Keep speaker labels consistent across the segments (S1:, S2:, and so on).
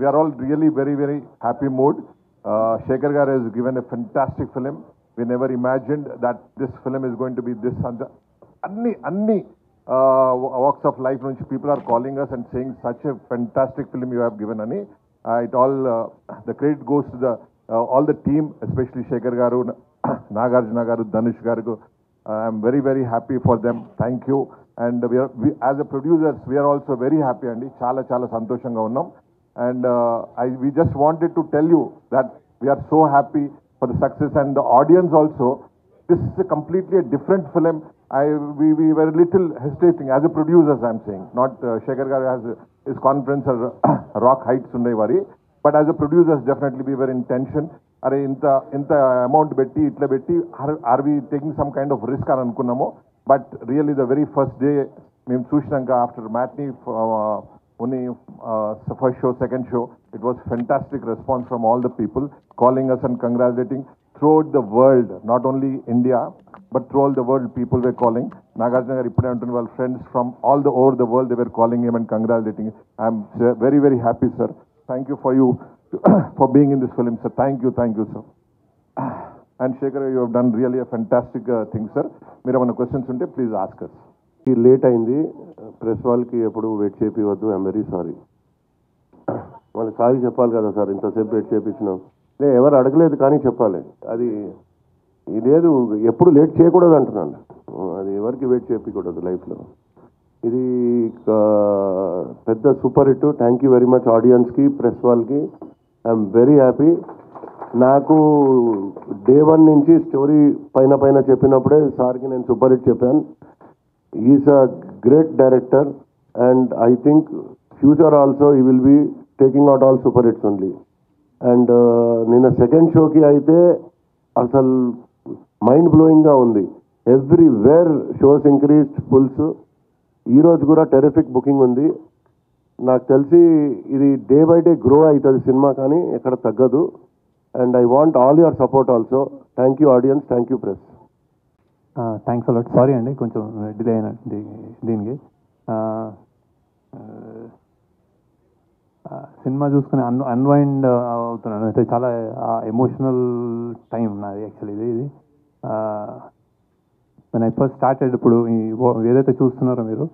S1: we are all really very, very happy mood. Shekhar Garu has given a fantastic film. We never imagined that this film is going to be this. Anni walks of life, people are calling us and saying such a fantastic film you have given, Ani. It all the credit goes to the all the team, especially Shekhar Garu, Nagarjuna Garu, Dhanush Garu. I am very, very happy for them. Thank you. And we as a producers, we are also very happy, Andy. Chala santoshanga unnam. And we just wanted to tell you that we are so happy for the success and the audience also. This is a completely a different film. We were a little hesitating as a producers, I'm saying. Not Shekhar Garu has his conference or rock heights undai vari. But as a producers, definitely we were in tension. Are inta amount betti, itla betti, are we taking some kind of risk అని అనుకున్నాము. But really the very first day, మేము చూసినాక after matinee, only first show, second show, it was fantastic response from all the people calling us and congratulating throughout the world, not only India, but throughout the world people were calling. Nagarjuna garu ippude antunna వాళ్ళ friends from all the over the world, they were calling him and congratulating. I am very, very happy, sir. Thank you for you for being in this film, sir. Thank you, sir. And Shekhar, you have done really a fantastic thing, sir. మీరు ఏమైనా questions ఉంటే please ask us.
S2: Late అయింది, press వాళ్ళకి ఎప్పుడు wait చేపివద్దు. I'm very sorry. వాళ్ళు sorry చెప్పాలి కదా సార్, ఇంతసేపు వెయిట్ చేపించినాం. ఎవరు అడగలేదు కానీ చెప్పాలి. అది ఇదేదు ఎప్పుడు లేట్ చేయకూడదు అంటున్నాను. అది ఎవరికి వెయిట్ చేయకూడదు లైఫ్లో. ఇది పెద్ద super hit. Thank you very much ఆడియన్స్కి, ప్రెస్ వాళ్ళకి. I'm very happy. నాకు డే 1 నుంచి స్టోరీ పైన చెప్పినప్పుడే సార్కి నేను సూపర్ హిట్ చెప్పాను. Is a great director and I think future also he will be taking out all super hits only. And నిన్న సెకండ్ షోకి అయితే అసలు మైండ్ బ్లోయింగ్గా ఉంది. Everywhere shows increased fulls. ఈరోజు కూడా టెరిఫిక్ బుకింగ్ ఉంది. నాకు తెలిసి ఇది డే బై డే గ్రో అవుతుంది సినిమా, కానీ ఎక్కడ తగ్గదు. And I want all your support also. Thank you audience, thank you press.
S3: Thanks a lot. Sorry అండి కొంచెం డిలే అయిన దీనికి. సినిమా చూసుకుని అన్వైండ్ అవుతున్నాను. అయితే చాలా ఎమోషనల్ టైం నాది యాక్చువల్లీ. ఇది నేను ఫస్ట్ స్టార్టెడ్ ఇప్పుడు ఏదైతే చూస్తున్నారో మీరు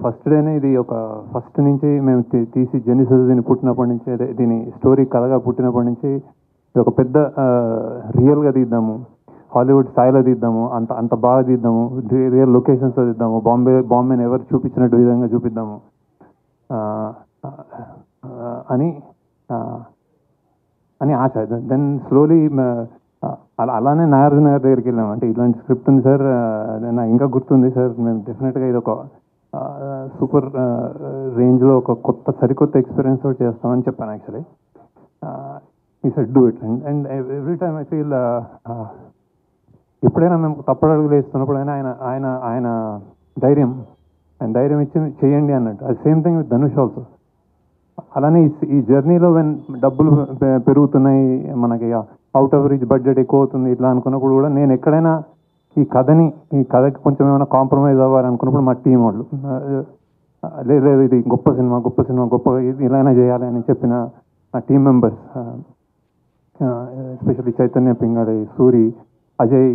S3: ఫస్ట్ డేనే ఇది ఒక ఫస్ట్ నుంచి మేము తీసి జెనిసిస్ దీన్ని పుట్టినప్పటి నుంచి, అదే దీని స్టోరీ కథగా పుట్టినప్పటి నుంచి ఇది ఒక పెద్ద రియల్గా తీద్దాము, హాలీవుడ్ స్థాయిలో తీద్దాము, అంత బాగా తీద్దాము, రియల్ లొకేషన్స్లో తీద్దాము, బాంబేని ఎవరు చూపించినట్టు విధంగా చూపిద్దాము అని ఆశ. దెన్ స్లోలీ అలానే నాగార్జున గారి దగ్గరికి వెళ్ళాము. అంటే ఇలాంటి స్క్రిప్ట్ ఉంది సార్, నాకు ఇంకా గుర్తుంది సార్, మేము డెఫినెట్గా ఇది ఒక సూపర్ రేంజ్లో ఒక సరికొత్త ఎక్స్పీరియన్స్ తోటి చేస్తామని చెప్పాను యాక్చువల్లీ. ఈ said do it. And every time I feel ఎప్పుడైనా మేము తప్పడడుగులు వేస్తున్నప్పుడైనా ఆయన ధైర్యం ఇచ్చి చేయండి అన్నట్టు. అది same thing with Dhanush also. అలానే ఈ జర్నీలో డబ్బులు పెరుగుతున్నాయి, మనకి అవుట్ ఆఫ్ రీచ్ బడ్జెట్ ఎక్కువ అవుతుంది ఇట్లా అనుకున్నప్పుడు కూడా నేను ఎక్కడైనా ఈ కథకి కొంచెం ఏమైనా కాంప్రమైజ్ అవ్వాలనుకున్నప్పుడు మా టీం వాళ్ళు లేదు ఇది గొప్ప సినిమా ఇది ఇలానే చేయాలి అని చెప్పిన నా team members, especially Chaitanya Pingali, Suri, Ajay,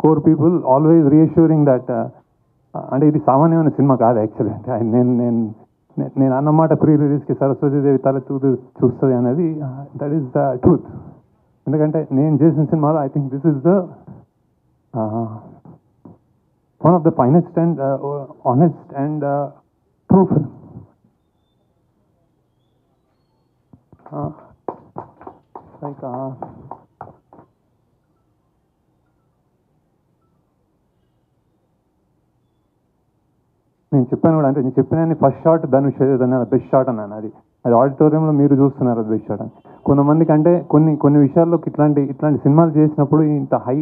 S3: core people always reassuring that. అంటే ఇది సామాన్యమైన సినిమా కాదు యాక్చువల్లీ. అంటే నేను అన్నమాట ప్రీ రిలీజ్కి సరస్వతీదేవి తల చూస్తుంది అనేది దట్ ఈస్ ద ట్రూత్. ఎందుకంటే నేను చేసిన సినిమాలో I think this is the one of the finest and honest and true film. Like నేను చెప్పాను కూడా, అంటే నేను చెప్పిన ఫస్ట్ షాట్ ధనుష్ ఏదైనా బెస్ట్ షాట్ అన్నాను. అది ఆడిటోరియంలో మీరు చూస్తున్నారు అది బెస్ట్ షాట్ అని. కొంతమందికి అంటే కొన్ని విషయాల్లో ఇట్లాంటి సినిమాలు చేసినప్పుడు ఇంత హై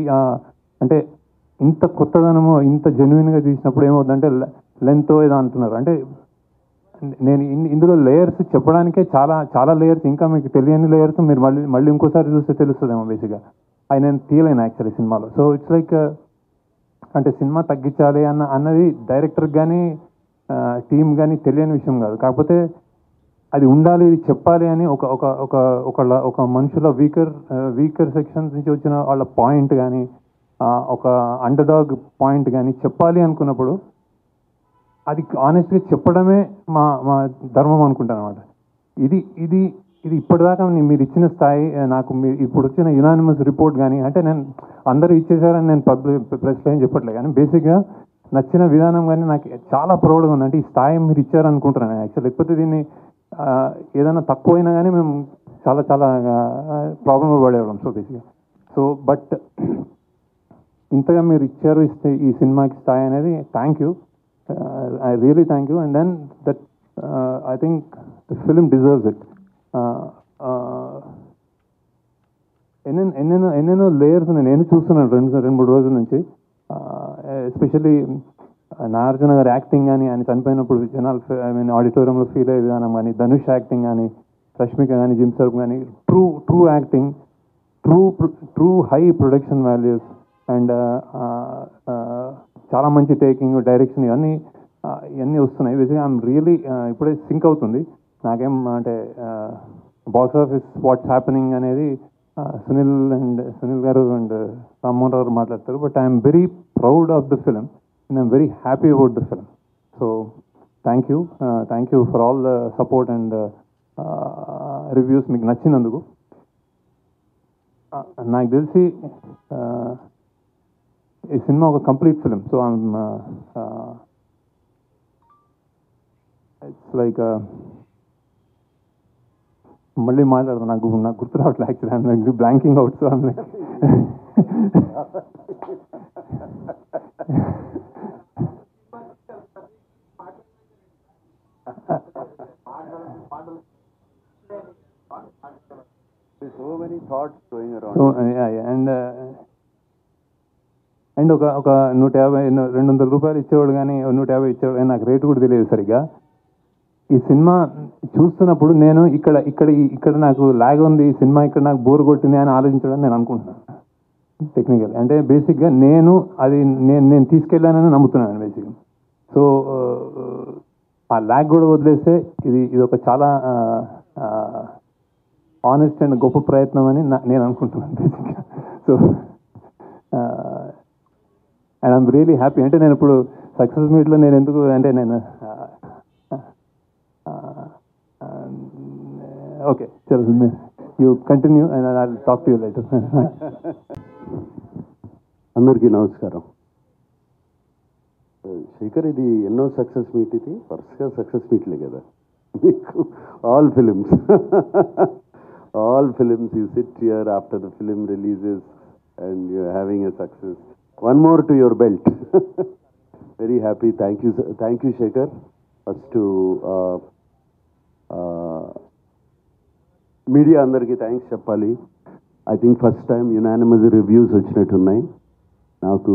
S3: అంటే ఇంత కొత్తదనము ఇంత జెన్యున్గా తీసినప్పుడు ఏమవుతుందంటే లెంత్ ఏదో అంటున్నారు. అంటే నేను ఇందులో లేయర్స్ చెప్పడానికే చాలా లేయర్స్, ఇంకా మీకు తెలియని లేయర్స్ మీరు మళ్ళీ ఇంకోసారి చూస్తే తెలుస్తుందేమో బేసిక్గా. అవి నేను తీయలేను యాక్చువల్లీ సినిమాలో. సో ఇట్స్ లైక్ అంటే సినిమా తగ్గించాలి అన్నది డైరెక్టర్కి కానీ టీమ్ కానీ తెలియని విషయం కాదు. కాకపోతే అది ఉండాలి, ఇది చెప్పాలి అని ఒక ఒక ఒక ఒక మనుషుల వీకర్ సెక్షన్స్ నుంచి వచ్చిన వాళ్ళ పాయింట్ కానీ, ఒక అండర్డాగ్ పాయింట్ కానీ చెప్పాలి అనుకున్నప్పుడు అది ఆనెస్ట్గా చెప్పడమే మా మా ధర్మం అనుకుంటాను అనమాట. ఇది ఇది ఇది ఇప్పటిదాకా మీరు ఇచ్చిన స్థాయి నాకు మీరు ఇప్పుడు వచ్చిన యునానిమస్ రిపోర్ట్ కానీ, అంటే నేను అందరూ ఇచ్చేసారని నేను ప్రెస్లో ఏం చెప్పట్లేదు, కానీ బేసిక్గా నచ్చిన విధానం కానీ నాకు చాలా ప్రౌడ్గా ఉంది. అంటే ఈ స్థాయి మీరు ఇచ్చారనుకుంటున్నాను యాక్చువల్. లేకపోతే దీన్ని ఏదైనా తక్కువైనా కానీ మేము చాలా చాలా ప్రాబ్లంలో పడేవాళ్ళం. సో బేసిక్గా బట్ ఇంతగా మీరు ఇస్తే ఈ సినిమాకి స్థాయి అనేది thank you, I really thank you. And then that I think the film deserves it. ఎన్నెన్నో లేయర్స్ నేను చూస్తున్నాను రెండు మూడు రోజుల నుంచి. ఎస్పెషల్లీ నాగార్జున గారి యాక్టింగ్ కానీ, ఆయన చనిపోయినప్పుడు జనాలు ఆడిటోరియంలో ఫీల్ అయ్యే విధానం కానీ, ధనుష్ యాక్టింగ్ కానీ, రష్మిక కానీ, జిమ్ సర్ఫ్ కానీ, true acting, true high production values and చాలా మంచి టేకింగ్, డైరెక్షన్ ఇవన్నీ వస్తున్నాయి. బేసిక్గా ఐఎమ్ రియలీ ఇప్పుడే సింక్ అవుతుంది నాకేం అంటే బాక్స్ ఆఫీస్ వాట్స్ హ్యాపెనింగ్ అనేది సునీల్ గారు అండ్ రామ్మోహన్ రావు మాట్లాడతారు. But I'm very proud of the film and I'm very happy about the film. So thank you for all the support and reviews మీకు నచ్చినందుకు. నాకు తెలిసి ఈ సినిమా ఒక complete film. So it's like మళ్ళీ మాట్లాడదాం, నాకు గుర్తు రావట్లేదు actually, blanking out. So
S2: so many thoughts going around.
S3: So and ఒక 150-200 రూపాయలు ఇచ్చేవాడు కానీ 150 ఇచ్చేవాడు కానీ నాకు రేటు కూడా తెలియదు సరిగ్గా. ఈ సినిమా చూస్తున్నప్పుడు నేను ఇక్కడ నాకు లాగ్ ఉంది, ఈ సినిమా ఇక్కడ నాకు బోర్ కొట్టింది అని ఆలోచించడం నేను అనుకుంటున్నాను టెక్నికల్. అంటే బేసిక్గా నేను తీసుకెళ్ళానని నమ్ముతున్నాను బేసిక్గా. సో ఆ లాగ్ కూడా వదిలేస్తే ఇది ఒక చాలా ఆనెస్ట్ అండ్ గొప్ప ప్రయత్నం అని నేను అనుకుంటున్నాను బేసిక్గా. So and I'm really happy. అంటే నేను ఇప్పుడు సక్సెస్ మీట్లో నేను ఎందుకు అంటే నేను ఓకే చలో you continue and I will talk to you later.
S2: అందరికీ నమస్కారం. శేఖర్, ఇది ఎన్నో సక్సెస్ మీట్, ఇది వరుసగా సక్సెస్ మీట్లే కదా మీకు. All films you sit here after the film releases and you are having a success. One more to your belt. Very happy. Thank you Shekhar. First media అందరికీ థ్యాంక్స్ చెప్పాలి. I think first time unanimous reviews వచ్చినట్టున్నాయి. నాకు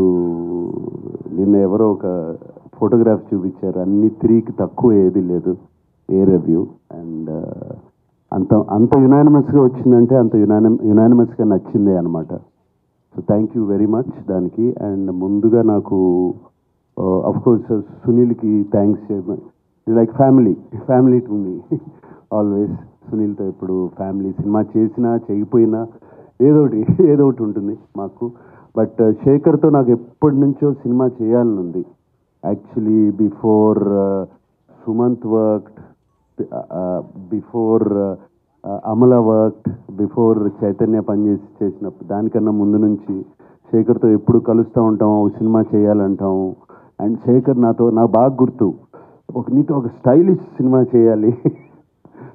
S2: నిన్న ఎవరో ఒక photograph చూపించారు, అన్ని 3కి తక్కువ ఏది లేదు ఏ రివ్యూ. అండ్ అంత యునానిమస్గా వచ్చిందంటే అంత యునానిమస్గా నచ్చిందే అనమాట. So thank you very much దానికి. అండ్ ముందుగా నాకు అఫ్కోర్స్ సునీల్కి థ్యాంక్స్ చేయమని, like family to me always. సునీల్తో ఇప్పుడు ఫ్యామిలీ, సినిమా చేసినా చేయకపోయినా ఏదో ఒకటి ఉంటుంది మాకు. బట్ శేఖర్తో నాకు ఎప్పటి నుంచో సినిమా చేయాలని ఉంది actually. Before Sumanth worked, before Amala worked, before Chaitanya చేసినప్పుడు దానికన్నా ముందు నుంచి శేఖర్తో ఎప్పుడు కలుస్తూ ఉంటాం, ఒక సినిమా చేయాలంటాం. అండ్ శేఖర్ నాకు బాగా గుర్తు, నీతో ఒక స్టైలిష్ సినిమా చేయాలి,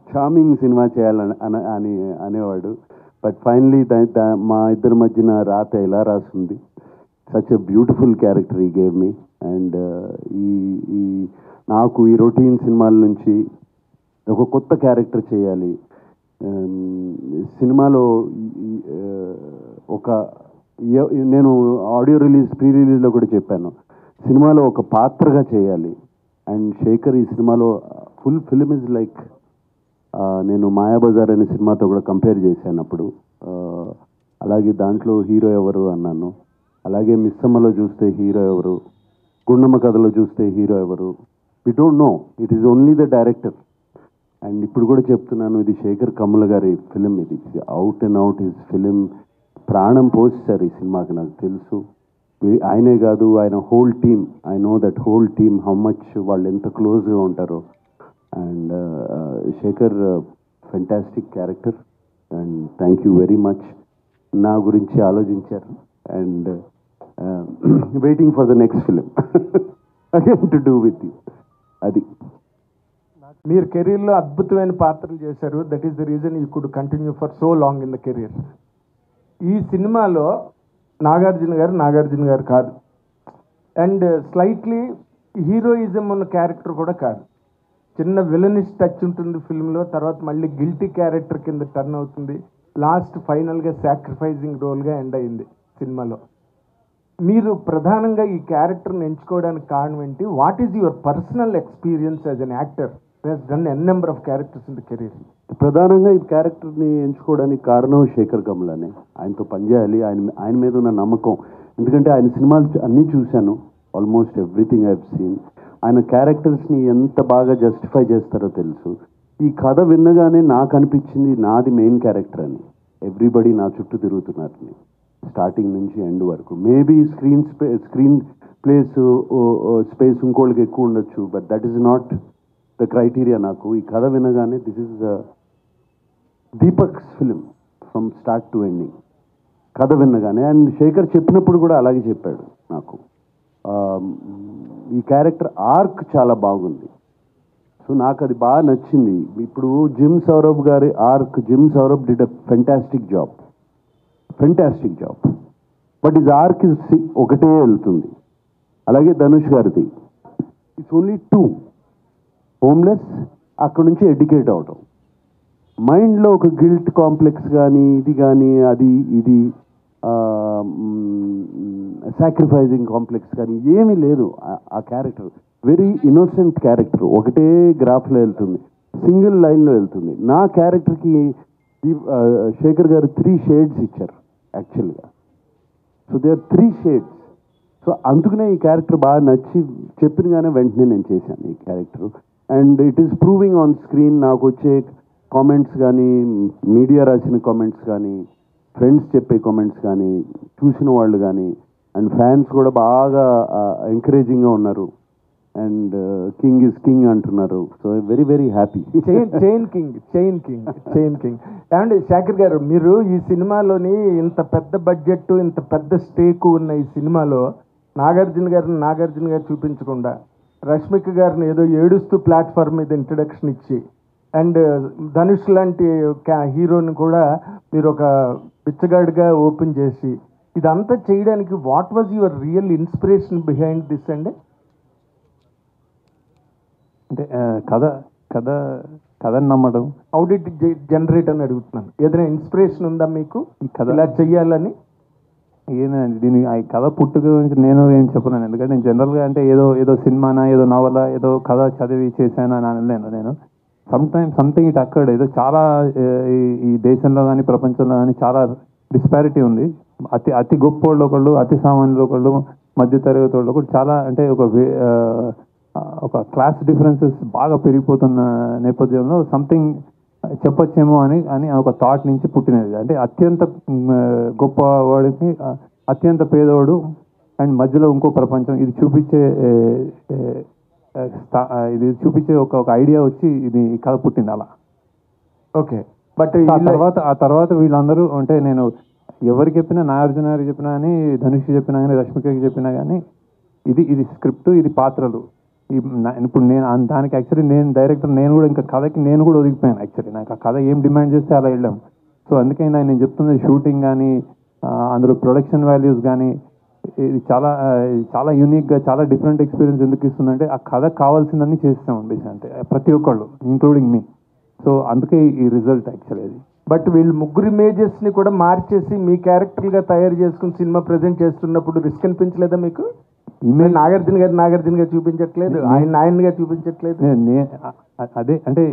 S2: చార్మింగ్ సినిమా చేయాలని అనేవాడు. బట్ ఫైనలీ మా ఇద్దరి మధ్యన రాత ఎలా రాసింది. సచ్ ఎ బ్యూటిఫుల్ క్యారెక్టర్ ఈ గేవ్ మీ. అండ్ నాకు ఈ రొటీన్ సినిమాల నుంచి ఒక కొత్త క్యారెక్టర్ చేయాలి సినిమాలో. నేను ఆడియో ప్రీ రిలీజ్లో కూడా చెప్పాను, సినిమాలో ఒక పాత్రగా చేయాలి. అండ్ శేఖర్ ఈ సినిమాలో ఫుల్ ఫిలిం ఇస్ లైక్, నేను మాయాబజార్ అనే సినిమాతో కూడా కంపేర్ చేశాను అప్పుడు. అలాగే దాంట్లో హీరో ఎవరు అన్నాను, అలాగే మిస్సమ్మలో చూస్తే హీరో ఎవరు, గుండమ్మ కథలో చూస్తే హీరో ఎవరు, we don't know, it is only the director.
S4: And ఇప్పుడు కూడా చెప్తున్నాను, ఇది శేఖర్ కమ్ముల గారి ఫిలిం, ఇది out and out his film. ప్రాణం పోస్తారు ఈ సినిమాకి, నాకు తెలుసు. ఆయనే కాదు, ఆయన whole team, I know that whole team how much వాళ్ళు ఎంత క్లోజ్గా ఉంటారో. And Shekhar fantastic character, and thank you very much. నా గురించి ఆలోచించారు, and waiting for the next film again to do with you. అది
S5: మీరు కెరీర్లో అద్భుతమైన పాత్రలు చేశారు. That is the reason you could continue for so long in the career. ఈ సినిమాలో నాగార్జున గారు కాదు, అండ్ స్లైట్లీ హీరోయిజం ఉన్న క్యారెక్టర్ కూడా కాదు. చిన్న విలనిష్ టచ్ ఉంటుంది ఫిల్మ్లో, తర్వాత మళ్ళీ గిల్టీ క్యారెక్టర్ కింద టర్న్ అవుతుంది, లాస్ట్ ఫైనల్గా సాక్రిఫైజింగ్ రోల్గా ఎండ్ అయింది సినిమాలో. మీరు ప్రధానంగా ఈ క్యారెక్టర్ని ఎంచుకోవడానికి కారణం ఏంటి? What is your personal experience as an actor who has done n number of characters in the career?
S4: ప్రధానంగా ఈ క్యారెక్టర్ని ఎంచుకోవడానికి కారణం శేఖర్ కమ్ములనే. ఆయనతో పనిచేయాలి, ఆయన మీద ఉన్న నమ్మకం. ఎందుకంటే ఆయన సినిమాలు అన్నీ చూశాను, almost everything I have seen. ఆయన క్యారెక్టర్స్ని ఎంత బాగా జస్టిఫై చేస్తారో తెలుసు. ఈ కథ విన్నగానే నాకు అనిపించింది నాది మెయిన్ క్యారెక్టర్ అని. ఎవ్రీబడి నా చుట్టూ తిరుగుతున్నారని, స్టార్టింగ్ నుంచి ఎండ్ వరకు. మేబీ స్క్రీన్ ప్లేస్ స్పేస్ ఇంకోళ్ళకి ఎక్కువ ఉండొచ్చు, but that is not the criteria. నాకు ఈ కథ వినగానే this is Deepak's film from start to ending, కథ విన్నగానే. అండ్ శేఖర్ చెప్పినప్పుడు కూడా అలాగే చెప్పాడు నాకు. ఈ క్యారెక్టర్ ఆర్క్ చాలా బాగుంది, సో నాకు అది బాగా నచ్చింది. ఇప్పుడు జిమ్ సౌరభ్ గారి arc, gym Saurabh did a fantastic job, but is arc ఒకటే వెళ్తుంది. అలాగే ధనుష్ గారిది ఇట్స్ ఓన్లీ 2, హోమ్లెస్, అక్కడ నుంచి ఎడ్యుకేట్ అవడం, మైండ్లో ఒక గిల్ట్ కాంప్లెక్స్ కానీ ఇది కానీ అది ఇది సాక్రిఫైజింగ్ కాంప్లెక్స్ కానీ ఏమీ లేదు. ఆ క్యారెక్టర్ వెరీ ఇన్నోసెంట్ క్యారెక్టర్, ఒకటే గ్రాఫ్లో వెళ్తుంది, సింగిల్ లైన్లో వెళ్తుంది. నా క్యారెక్టర్కి శేఖర్ గారు 3 షేడ్స్ ఇచ్చారు యాక్చువల్గా. So they are 3 shades. So అందుకనే ఈ క్యారెక్టర్ బాగా నచ్చి చెప్పినగానే వెంటనే నేను చేశాను ఈ character. And it is proving on screen. నాకు వచ్చే కామెంట్స్ కానీ, మీడియా రాసిన కామెంట్స్ కానీ, ఫ్రెండ్స్ చెప్పే కామెంట్స్ కానీ, చూసిన వాళ్ళు కానీ, అండ్ ఫ్యాన్స్ కూడా బాగా ఎంకరేజింగ్గా ఉన్నారు. అండ్ కింగ్ ఇస్ కింగ్ అంటున్నారు. So very very happy.
S5: Chain king. And Shekhar గారు, మీరు ఈ సినిమాలోని ఇంత పెద్ద బడ్జెట్, ఇంత పెద్ద స్టేక్ ఉన్న ఈ సినిమాలో నాగార్జున గారు చూపించకుండా రష్మిక గారిని ఏదో ఏడుస్తూ ప్లాట్ఫామ్ మీద ఇంట్రడక్షన్ ఇచ్చి, అండ్ ధనుష్ లాంటి హీరోని కూడా మీరు ఒక బిచ్చగాడిగా ఓపెన్ చేసి, ఇదంతా చేయడానికి what was your real inspiration behind this? And
S3: అంటే కథని నమ్మడం.
S5: హౌ డిడ్ జనరేట్ అని అడుగుతున్నాను. ఏదైనా ఇన్స్పిరేషన్ ఉందా మీకు ఈ కథ ఇలా చెయ్యాలని?
S3: ఏదండి దీని ఆ కథ పుట్టుక గురించి నేను ఏం చెప్పలేను. ఎందుకంటే నేను జనరల్గా అంటే ఏదో సినిమానా, ఏదో నవలా, ఏదో కథ చదివి చేశాను అని అనలేను నేను. Something it occurred. ఏదో చాలా ఈ దేశంలో కానీ ప్రపంచంలో కానీ చాలా డిస్పారిటీ ఉంది. అతి గొప్ప వాళ్ళు ఒకళ్ళు, అతి సామాన్యులు ఒకళ్ళు, మధ్య తరగతి వాళ్ళు ఒకళ్ళు, చాలా అంటే ఒక క్లాస్ డిఫరెన్సెస్ బాగా పెరిగిపోతున్న నేపథ్యంలో సంథింగ్ చెప్పొచ్చేమో అని ఒక థాట్ నుంచి పుట్టినది. అంటే అత్యంత గొప్పవాడికి అత్యంత పేదవాడు అండ్ మధ్యలో ఇంకో ప్రపంచం, ఇది చూపించే ఒక ఐడియా వచ్చి ఇది కథ పుట్టింది అలా.
S5: ఓకే. బట్
S3: ఆ తర్వాత వీళ్ళందరూ అంటే నేను ఎవరికి చెప్పినా, నాగార్జున గారికి చెప్పినా కానీ, ధనుష్ చెప్పినా కానీ, రష్మికకి చెప్పినా కానీ ఇది స్క్రిప్ట్, ఇది పాత్రలు. ఇప్పుడు నేను దానికి యాక్చువల్లీ నేను డైరెక్టర్, నేను కూడా ఇంకా కథకి నేను కూడా ఒదిగిపోయాను. యాక్చువల్లీ నాకు ఆ కథ ఏం డిమాండ్ చేస్తే అలా వెళ్ళాం. సో అందుకే నేను చెప్తున్నది షూటింగ్ కానీ, అందులో ప్రొడక్షన్ వాల్యూస్ కానీ, ఇది చాలా యూనిక్గా, చాలా డిఫరెంట్ ఎక్స్పీరియన్స్ ఎందుకు ఇస్తుందంటే ఆ కథ కావాల్సిందని చేస్తాం బేసిక్, అంటే ప్రతి ఒక్కళ్ళు ఇంక్లూడింగ్ మీ. సో అందుకే ఈ రిజల్ట్ యాక్చువల్లీ అది.
S5: బట్ వీళ్ళు ముగ్గురు ఇమేజెస్ని కూడా మార్చేసి మీ క్యారెక్టర్గా తయారు చేసుకుని సినిమా ప్రజెంట్ చేస్తున్నప్పుడు రిస్క్ అనిపించలేదా మీకు? నాగార్జున గారు చూపించట్లేదు, ఆయనగా చూపించట్లేదు.
S3: అదే అంటే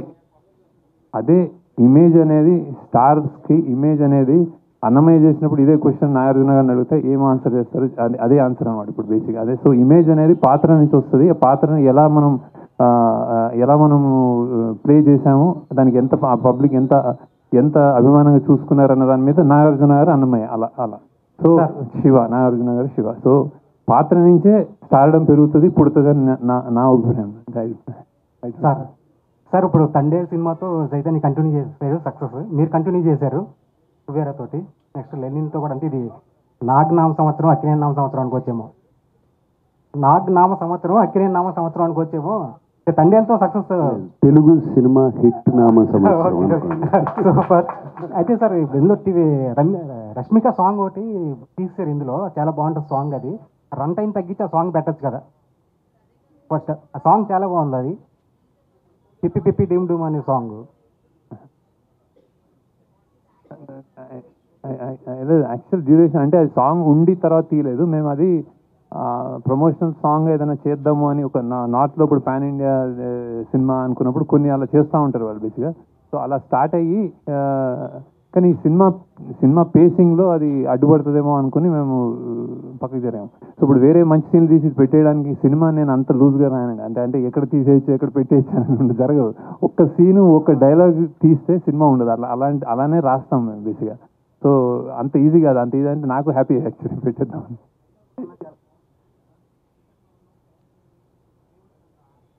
S3: అదే ఇమేజ్ అనేది, స్టార్స్కి ఇమేజ్ అనేది అన్నమయ్య చేసినప్పుడు ఇదే క్వశ్చన్ నాగార్జున గారిని అడిగితే ఏం ఆన్సర్ చేస్తారు, అదే ఆన్సర్ అనమాట ఇప్పుడు బేసిక్ అదే. సో ఇమేజ్ అనేది పాత్ర నుంచి వస్తుంది. ఆ పాత్రని ఎలా మనం ఎలా మనము ప్లే చేసాము, దానికి ఎంత పబ్లిక్ ఎంత ఎంత అభిమానంగా చూసుకున్నారన్న దాని మీద నాగార్జున గారు అన్నమయ్య అలా అలా. సో శివ, నాగార్జున గారు శివ. సో పాత్ర నుంచే స్టార్డమ్ పెరుగుతుంది, పుడుతుంది అని నా అభిప్రాయం.
S6: సార్ ఇప్పుడు తండే సినిమాతో చైతన్య కంటిన్యూ చేశారు, సక్సెస్. మీరు కంటిన్యూ చేశారు కుబేరాతోటి, నెక్స్ట్ లెనిన్తో కూడా. అంటే ఇది నామ సంవత్సరం అక్కినేని నామ సంవత్సరం అనుకోవచ్చేమో, నామ సంవత్సరం అక్కినేని నామ సంవత్సరం అనుకోవచ్చేమో. తండేలతో సక్సెస్
S4: తెలుగు సినిమా హిట్ నామ సంవత్సరం.
S6: సూపర్. అయితే సార్ ఇందులో రష్మిక సాంగ్ ఒకటి తీసారు, ఇందులో చాలా బాగుంటుంది సాంగ్. అది రన్ టైం తగ్గించి ఆ సాంగ్ పెట్టచ్చు కదా. ఫస్ట్ ఆ సాంగ్ చాలా బాగుంది, అది పిప్పి పిప్పి డూమ్ డూమ్ అనే సాంగ్.
S3: యాక్చువల్ డ్యూరేషన్ అంటే అది సాంగ్ ఉండి తర్వాత తీయలేదు మేము. అది ప్రమోషనల్ సాంగ్ ఏదైనా చేద్దాము అని ఒక నార్త్లో ఇప్పుడు పాన్ ఇండియా సినిమా అనుకున్నప్పుడు కొన్ని అలా చేస్తూ ఉంటారు వాళ్ళు బేసిక్గా. సో అలా స్టార్ట్ అయ్యి కానీ సినిమా పేసింగ్లో అది అడ్డుపడుతుందేమో అనుకుని మేము పక్కకి జరిగాము. సో ఇప్పుడు వేరే మంచి సీన్లు తీసి పెట్టేయడానికి సినిమా నేను అంత లూజ్గా రాయనండి. అంటే ఎక్కడ తీసేయచ్చు ఎక్కడ పెట్టేయచ్చు అని జరగదు. ఒక్క సీను ఒక డైలాగ్ తీస్తే సినిమా ఉండదు. అలానే రాస్తాం మేము బేసిక్గా. సో అంత ఈజీ కాదు. అంత ఈజీ అంటే నాకు హ్యాపీ యాక్చువల్లీ పెట్టేద్దామని.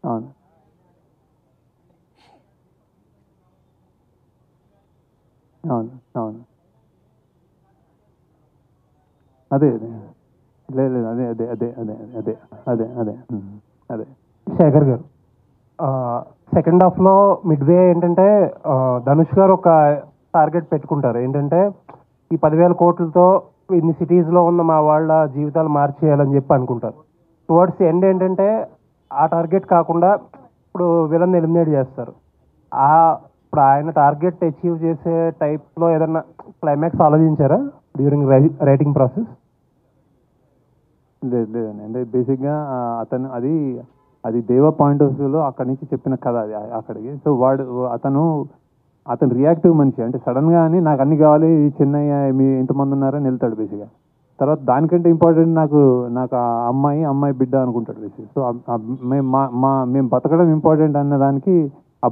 S3: అవును అవును అవును అదే లేదు అదే అదే అదే అదే అదే అదే అదే అదే
S6: శేఖర్ గారు, సెకండ్ హాఫ్లో మిడ్వే ఏంటంటే ధనుష్ గారు ఒక టార్గెట్ పెట్టుకుంటారు. ఏంటంటే ఈ 10,000 కోట్లతో ఇన్ని సిటీస్లో ఉన్న మా వాళ్ళ జీవితాలు మార్చేయాలని చెప్పి అనుకుంటారు. టువర్డ్స్ ఎండ్ ఏంటంటే ఆ టార్గెట్ కాకుండా ఇప్పుడు విలన్ ఎలిమినేట్ చేస్తారు. ఇప్పుడు ఆయన టార్గెట్ అచీవ్ చేసే టైప్లో ఏదన్నా క్లైమాక్స్ ఆలోచించారా డ్యూరింగ్ రైటింగ్ ప్రాసెస్?
S3: లేదండి. అంటే బేసిక్గా అతను అది దేవ పాయింట్ ఆఫ్ వ్యూలో అక్కడి నుంచి చెప్పిన కథ అది అక్కడికి. సో అతను రియాక్టివ్ మనిషి. అంటే సడన్గా అని నాకు అన్ని కావాలి, చెన్నై మీ ఇంతమంది ఉన్నారని వెళ్తాడు బేసిక్గా. తర్వాత దానికంటే ఇంపార్టెంట్ నాకు ఆ అమ్మాయి బిడ్డ అనుకుంటాడు బేసిక్. సో మేము బతకడం ఇంపార్టెంట్ అన్న దానికి ఆ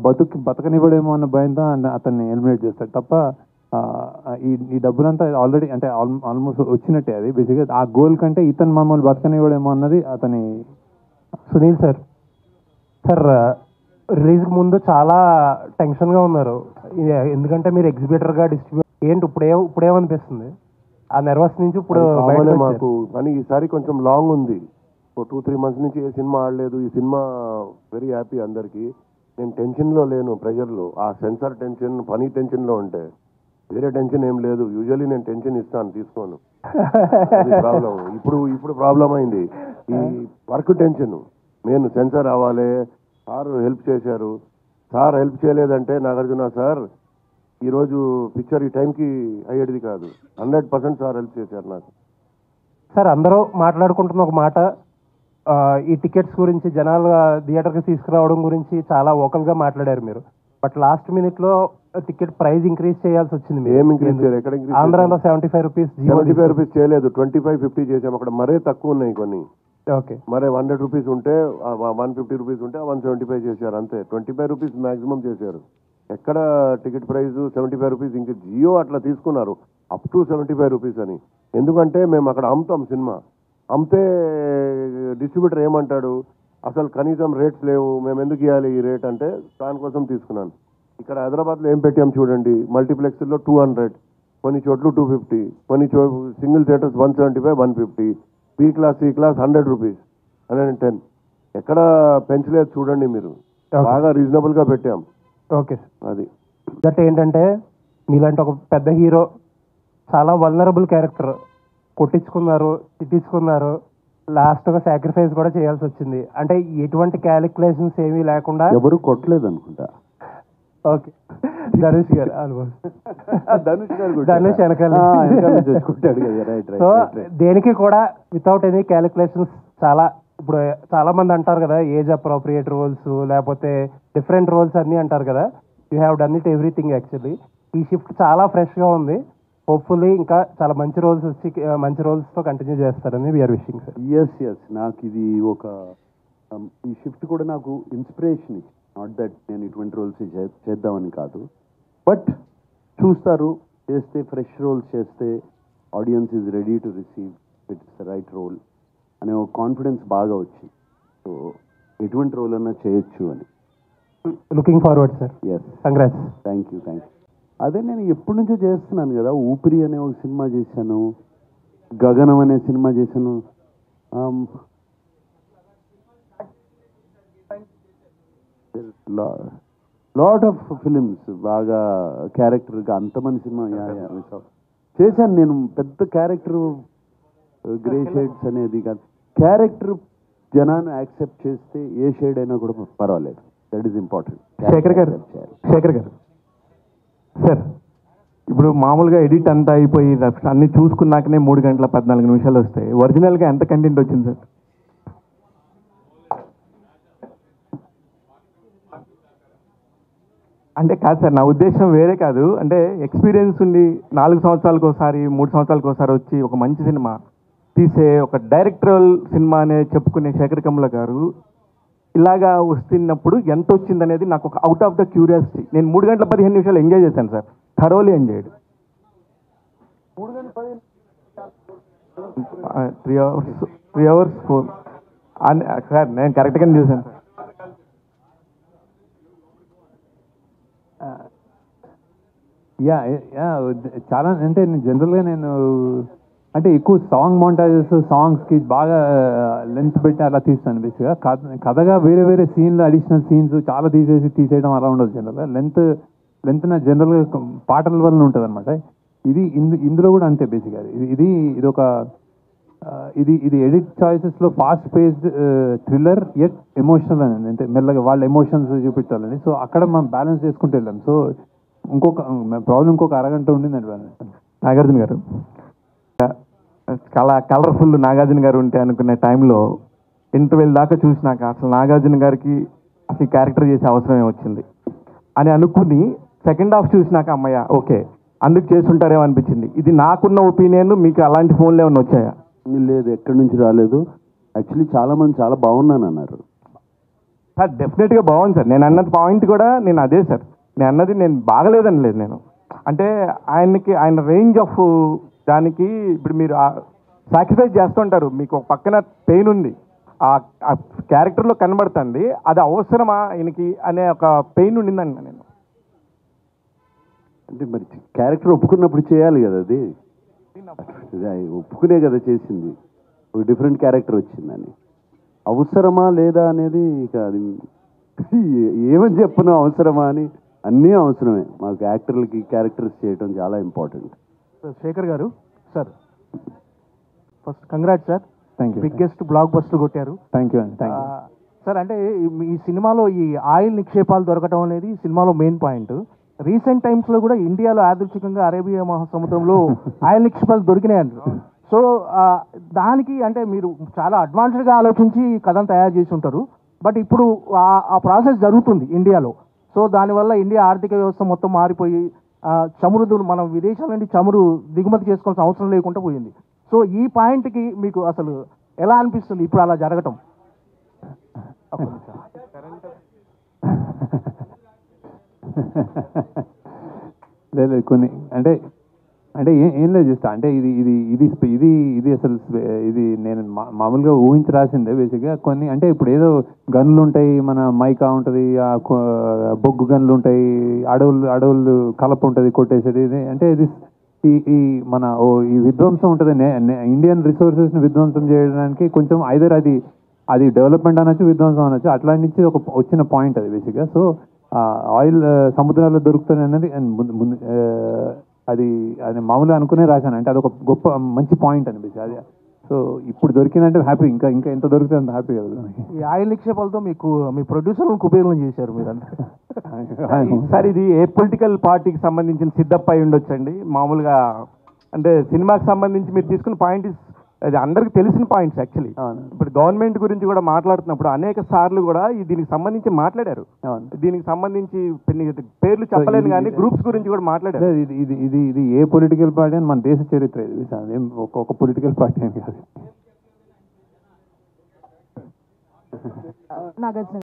S3: బతకనివ్వడేమో అన్న భయంతో అతన్ని ఎలిమినేట్ చేస్తాడు తప్ప ఈ డబ్బులంతా ఆల్రెడీ అంటే ఆల్మోస్ట్ వచ్చినట్టే. అది బేసిక్గా ఆ గోల్ కంటే ఇతను మమ్మల్ని బతకనివ్వడేమో అన్నది అతని.
S6: సునీల్ సార్, రిలీజ్కి ముందు చాలా టెన్షన్గా ఉన్నారు, ఎందుకంటే మీరు ఎగ్జిబిటర్గా డిస్ట్రిబ్యూట్ ఏంటి ఇప్పుడేమనిపిస్తుంది? ఆ నర్వస్ నుంచి ఇప్పుడు
S2: మాకు కానీ ఈసారి కొంచెం లాంగ్ ఉంది. 2-3 months నుంచి ఏ సినిమా ఆడలేదు. ఈ సినిమా వెరీ హ్యాపీ అందరికీ. నేను టెన్షన్లో లేను, ప్రెషర్లో. ఆ సెన్సార్ టెన్షన్, పని టెన్షన్లో ఉంటే వేరే టెన్షన్ ఏం లేదు. యూజువల్లీ నేను టెన్షన్ ఇస్తాను, తీసుకోను. ప్రాబ్లం ఇప్పుడు ప్రాబ్లం అయింది ఈ వర్క్ టెన్షన్. నేను సెన్సార్ అవ్వాలి, సార్ హెల్ప్ చేశారు. సార్ హెల్ప్ చేయలేదంటే నాగార్జున సార్ ఈరోజు పిక్చర్ ఈ టైంకి అయ్యేది కాదు. 100% సార్ హెల్ప్ చేశారు నాకు.
S6: సార్ అందరూ మాట్లాడుకుంటున్న ఒక మాట, ఈ టికెట్స్ గురించి జనాలు థియేటర్కి తీసుకురావడం గురించి చాలా ఓకల్గా మాట్లాడారు మీరు. బట్ లాస్ట్ మినిట్లో టికెట్ ప్రైస్ ఇంక్రీజ్ చేయాల్సి వచ్చింది.
S2: ఏం ఇంక్రీజ్ చేయాలి? ఎక్కడ ఇంక్రీజ్?
S6: ఆంధ్రాలో 75 రూపీస్
S2: 75 రూపీస్ చేయలేదు, 25-50 చేసాం. అక్కడ మరే తక్కువ ఉన్నాయి కొన్ని.
S6: ఓకే,
S2: మరే 100 రూపీస్ ఉంటే 150 రూపీస్ ఉంటే 175 చేశారు అంతే. 25 రూపీస్ మాక్సిమం చేశారు. ఎక్కడ టికెట్ ప్రైస్ 75 రూపీస్. ఇంక జియో అట్లా తీసుకున్నారు అప్ టు 75 రూపీస్ అని. ఎందుకంటే మేము అక్కడ అమ్ముతాం సినిమా. అమ్మితే డిస్ట్రిబ్యూటర్ ఏమంటాడు, అసలు కనీసం రేట్స్ లేవు, మేము ఎందుకు ఇవ్వాలి ఈ రేట్ అంటే దానికోసం తీసుకున్నాను. ఇక్కడ హైదరాబాద్లో ఏం పెట్టాం చూడండి, మల్టీప్లెక్స్లో 200, కొన్ని చోట్లు 250, కొన్ని single theatres 175, 150, B class C class 100 rupees, 110. ఎక్కడ పెంచలేదు చూడండి మీరు. బాగా రీజనబుల్గా పెట్టాం.
S6: ఓకే,
S2: అది
S6: దట్ ఏంటంటే మీలాంటి ఒక పెద్ద హీరో చాలా వల్నరబుల్ క్యారెక్టర్ కొట్టించుకున్నారు, తిట్టించుకున్నారు, లాస్ట్ ఒక సాక్రిఫైస్ కూడా చేయాల్సి వచ్చింది. అంటే ఎటువంటి క్యాలిక్యులేషన్స్ ఏమీ లేకుండా.
S4: ఎవరు కొట్టలేదు అనుకుంటా.
S6: ఓకే, ధనుష్ గారు ఆల్మోస్ట్ ధనుష్ వెనకాల. సో దేనికి కూడా వితౌట్ ఎనీ క్యాలిక్యులేషన్స్ చాలా. ఇప్పుడు చాలా మంది అంటారు కదా ఏజ్ అప్రోప్రియేట్ రోల్స్ లేకపోతే డిఫరెంట్ రోల్స్ అన్నీ అంటారు కదా. You have done it everything actually. ఈ షిఫ్ట్ చాలా ఫ్రెష్గా ఉంది. హోప్ఫుల్లీ ఇంకా చాలా మంచి రోల్స్ వచ్చి మంచి రోల్స్తో కంటిన్యూ చేస్తారని వీఆర్ విషింగ్ సార్.
S4: ఎస్ నాకు ఇది ఒక ఈ షిఫ్ట్ కూడా నాకు ఇన్స్పిరేషన్ ఇచ్చింది. నాట్ దట్ నేను ఇటువంటి రోల్స్ చేద్దామని కాదు, బట్ చూస్తారు, చేస్తే ఫ్రెష్ రోల్స్ చేస్తే audience is ready to receive it's the right role అనే ఒక కాన్ఫిడెన్స్ బాగా వచ్చింది. సో ఎటువంటి రోల్ అన్నా చేయొచ్చు అని.
S6: Looking forward sir.
S4: Yes,
S6: congrats.
S4: Thank you. అదే నేను ఎప్పటి నుంచో చేస్తున్నాను కదా. ఊపిరి అనే ఒక సినిమా చేశాను, గగనం అనే సినిమా చేశాను. లాట్ ఆఫ్ ఫిలిమ్స్ బాగా క్యారెక్టర్గా అంతమంది సినిమా చేశాను నేను. పెద్ద క్యారెక్టర్ గ్రే షేడ్స్ అనేది కాదు, క్యారెక్టర్ జనాన్ని యాక్సెప్ట్ చేస్తే ఏ షేడ్ అయినా కూడా పర్వాలేదు. That is important.
S5: శేఖర్ గారు సార్, ఇప్పుడు మామూలుగా ఎడిట్ అంతా అయిపోయి అన్ని చూసుకున్నాకనే 3 గంటల 14 నిమిషాలు వస్తాయి. ఒరిజినల్గా ఎంత కంటెంట్ వచ్చింది సార్? అంటే కాదు సార్, నా ఉద్దేశం వేరే కాదు. అంటే ఎక్స్పీరియన్స్ ఉండి 4 సంవత్సరాలకు ఒకసారి 3 సంవత్సరాలకు ఒకసారి వచ్చి ఒక మంచి సినిమా తీసే ఒక డైరెక్టరల్ సినిమా అనే చెప్పుకునే శేఖర్ కమ్ముల గారు ఇలాగా వస్తున్నప్పుడు ఎంత వచ్చింది అనేది నాకు ఒక అవుట్ ఆఫ్ ద క్యూరియాసిటీ. నేను 3 గంటల 15 నిమిషాలు ఎంజాయ్ చేశాను sir, thoroughly enjoyed. 3 hours sir, నేను కరెక్ట్గానే చూశాను సార్.
S3: చాలా అంటే జనరల్గా నేను అంటే ఎక్కువ సాంగ్ మౌంటాజెస్, సాంగ్స్కి బాగా లెంత్ పెట్టి అలా తీస్తాను. బేసిక్గా కథగా వేరే వేరే సీన్లు, అడిషనల్ సీన్స్ చాలా తీసేయడం అలా ఉండదు. జనరల్గా లెంత్ నా జనరల్గా పాటల వల్ల ఉంటుంది అనమాట. ఇందులో కూడా అంతే. బేసిక్గా ఇది ఒక ఇది ఎడిట్ చాయిసెస్లో fast paced thriller at emotional అని, అంటే మెల్లగా వాళ్ళ ఎమోషన్స్ చూపించాలని. సో అక్కడ మనం బ్యాలెన్స్ చేసుకుంటూ వెళ్ళాం. సో ఇంకొక అరగంట ఉండిందండి బ్యాలెన్స్.
S5: నాగార్జున గారు చాలా కలర్ఫుల్ నాగార్జున గారు ఉంటే అనుకునే టైంలో ఇంటర్వెల్ దాకా చూసినాక అసలు నాగార్జున గారికి అసలు క్యారెక్టర్ చేసే అవసరమే వచ్చింది అని అనుకుని సెకండ్ హాఫ్ చూసినాక అమ్మయ్య ఓకే అందుకు చేస్తుంటారేమో అనిపించింది. ఇది నాకున్న ఒపీనియన్. మీకు అలాంటి ఫోన్లు ఏమైనా వచ్చాయా?
S4: లేదు, ఎక్కడి నుంచి రాలేదు. యాక్చువల్లీ చాలా మంది చాలా బాగున్నాను అన్నారు
S5: సార్. డెఫినెట్గా బాగుంది సార్. నేను అన్నది పాయింట్ కూడా నేను అదే సార్. నేను అన్నది నేను బాగలేదని లేదు. నేను అంటే ఆయన రేంజ్ ఆఫ్ దానికి ఇప్పుడు మీరు సాక్రిఫైస్ చేస్తుంటారు. మీకు ఒక పక్కన పెయిన్ ఉంది, ఆ క్యారెక్టర్లో కనబడుతుంది. అది అవసరమా ఆయనకి అనే ఒక పెయిన్ ఉండిందండి. నేను
S4: అంటే మరి క్యారెక్టర్ ఒప్పుకున్నప్పుడు చేయాలి కదా, అది ఒప్పుకునే కదా చేసింది. ఒక డిఫరెంట్ క్యారెక్టర్ వచ్చిందని అవసరమా లేదా అనేది ఇక అది ఏమని చెప్పను. అవసరమా అని అన్నీ అవసరమే. మాకు యాక్టర్లకి క్యారెక్టర్స్ చేయడం చాలా ఇంపార్టెంట్.
S6: శేఖర్ గారు sir, first congrats sir.
S3: Thank you.
S6: Biggest block buster కొట్టారు.
S3: థ్యాంక్ యూ అండి. Thank you
S6: sir. అంటే ఈ సినిమాలో ఈ ఆయిల్ నిక్షేపాలు దొరకడం అనేది సినిమాలో మెయిన్ పాయింట్. రీసెంట్ టైమ్స్లో కూడా ఇండియాలో యాదృచ్ఛికంగా అరేబియా మహాసముద్రంలో ఆయిల్ నిక్షేపాలు దొరికినాయి అంటారు. సో దానికి అంటే మీరు చాలా అడ్వాన్స్డ్గా ఆలోచించి కథను తయారు చేసి ఉంటారు. బట్ ఇప్పుడు ఆ ప్రాసెస్ జరుగుతుంది ఇండియాలో. సో దానివల్ల ఇండియా ఆర్థిక వ్యవస్థ మొత్తం మారిపోయి చమురు మనం విదేశాల నుండి చమురు దిగుమతి చేసుకోవాల్సిన అవసరం లేకుండా పోయింది. సో ఈ పాయింట్కి మీకు అసలు ఎలా అనిపిస్తుంది ఇప్పుడు అలా జరగటం?
S3: లేదు కొన్ని అంటే ఏం లేదు చేస్తా. అంటే ఇది అసలు ఇది నేను మామూలుగా ఊహించి రాసిందే బేసిక్గా. కొన్ని అంటే ఇప్పుడు ఏదో గన్లు ఉంటాయి, మన మైకా ఉంటుంది, బొగ్గు గన్లు ఉంటాయి, అడవులు కలప ఉంటుంది కొట్టేసేది. అంటే ఇది ఈ మన ఈ విధ్వంసం ఉంటుంది, ఇండియన్ రిసోర్సెస్ని విధ్వంసం చేయడానికి కొంచెం ఐదర్ అది డెవలప్మెంట్ అనొచ్చు, విధ్వంసం అనొచ్చు. అట్లా నుంచి ఒక వచ్చిన పాయింట్ అది బేసిక్గా. సో ఆయిల్ సముద్రాల్లో దొరుకుతుంది అన్నది అది మామూలుగా అనుకునే రాశాను. అంటే అది ఒక గొప్ప మంచి పాయింట్ అనిపించింది అది. సో ఇప్పుడు దొరికిందంటే హ్యాపీ. ఇంకా ఎంత దొరికితే అంత హ్యాపీ కదా.
S6: ఈ ఆయిల్ నిక్షేపాలతో మీకు మీ ప్రొడ్యూసర్లను కుబేరులను చేశారు మీరంతా.
S5: సార్ ఇది ఏ పొలిటికల్ పార్టీకి సంబంధించిన సిద్ధప్ప అయి ఉండొచ్చండి. మామూలుగా అంటే సినిమాకి సంబంధించి మీరు తీసుకున్న పాయింట్ అది అందరికి తెలిసిన పాయింట్స్ యాక్చువల్లీ. ఇప్పుడు గవర్నమెంట్ గురించి కూడా మాట్లాడుతున్నప్పుడు అనేక సార్లు కూడా దీనికి సంబంధించి మాట్లాడారు. దీనికి సంబంధించి పేర్లు చెప్పలేను కానీ గ్రూప్స్ గురించి కూడా మాట్లాడారు.
S3: ఇది ఏ పొలిటికల్ పార్టీ అని మన దేశ చరిత్ర ఇది. ఒక పొలిటికల్ పార్టీ అని కాదు.
S7: నాగార్జున